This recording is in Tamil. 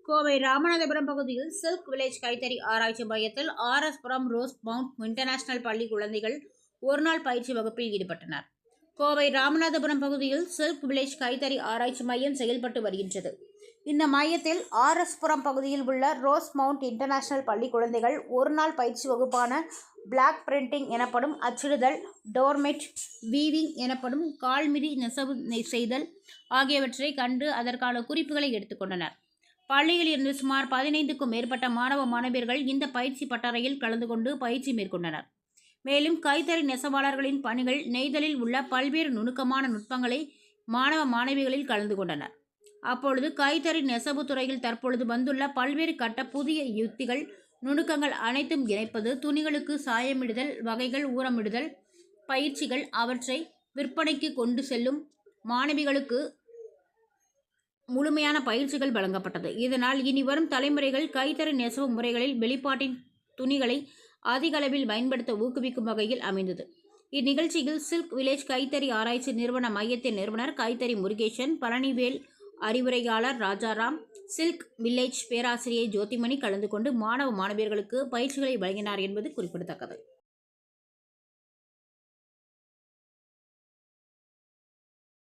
கோவை ராமநாதபுரம் பகுதியில் சில்க் வில்லேஜ் கைத்தறி ஆராய்ச்சி மையத்தில் புரம் ரோஸ் மவுண்ட் இன்டர்நேஷனல் பள்ளி குழந்தைகள் ஒருநாள் பயிற்சி வகுப்பில் ஈடுபட்டனர். கோவை ராமநாதபுரம் பகுதியில் சில்க் வில்லேஜ் கைத்தறி ஆராய்ச்சி மையம் செயல்பட்டு வருகின்றது. இந்த மையத்தில் புரம் பகுதியில் உள்ள ரோஸ் மவுண்ட் இன்டர்நேஷனல் பள்ளி குழந்தைகள் ஒருநாள் பயிற்சி வகுப்பான பிளாக் பிரிண்டிங் எனப்படும் அச்சிடுதல், டோர்மெட் வீவிங் எனப்படும் கால்மிதி நெசவு செய்தல் ஆகியவற்றை கண்டு அதற்கான குறிப்புகளை எடுத்துக்கொண்டனர். பள்ளியில் இருந்து சுமார் 15க்கும் மேற்பட்ட மாணவ மாணவியர்கள் இந்த பயிற்சி பட்டறையில் கலந்து கொண்டு பயிற்சி மேற்கொண்டனர். மேலும் கைத்தறி நெசவாளர்களின் பணிகள், நெய்தலில் உள்ள பல்வேறு நுணுக்கமான நுட்பங்களை மாணவ மாணவிகளில் கலந்து கொண்டனர். அப்பொழுது கைத்தறி நெசவு துறையில் தற்பொழுது வந்துள்ள பல்வேறு கட்ட புதிய யுத்திகள், நுணுக்கங்கள் அனைத்தும் இணைப்பது, துணிகளுக்கு சாயமிடுதல், வகைகள் ஊறமிடுதல் பயிற்சிகள், அவற்றை விற்பனைக்கு கொண்டு செல்லும் மாணவிகளுக்கு முழுமையான பயிற்சிகள் வழங்கப்பட்டது. இதனால் இனி வரும் தலைமுறைகள் கைத்தறி நெசவு முறைகளில் வெளிப்பாட்டின் துணிகளை அதிக அளவில் பயன்படுத்த ஊக்குவிக்கும் வகையில் அமைந்தது. இந்நிகழ்ச்சியில் சில்க் வில்லேஜ் கைத்தறி ஆராய்ச்சி நிறுவன மையத்தின் நிறுவனர் கைத்தறி முருகேசன், பழனிவேல் அறிவுரையாளர் ராஜாராம், சில்க் வில்லேஜ் பேராசிரியை ஜோதிமணி கலந்து கொண்டு மாணவ மாணவியர்களுக்கு பயிற்சிகளை வழங்கினார் என்பது குறிப்பிடத்தக்கது.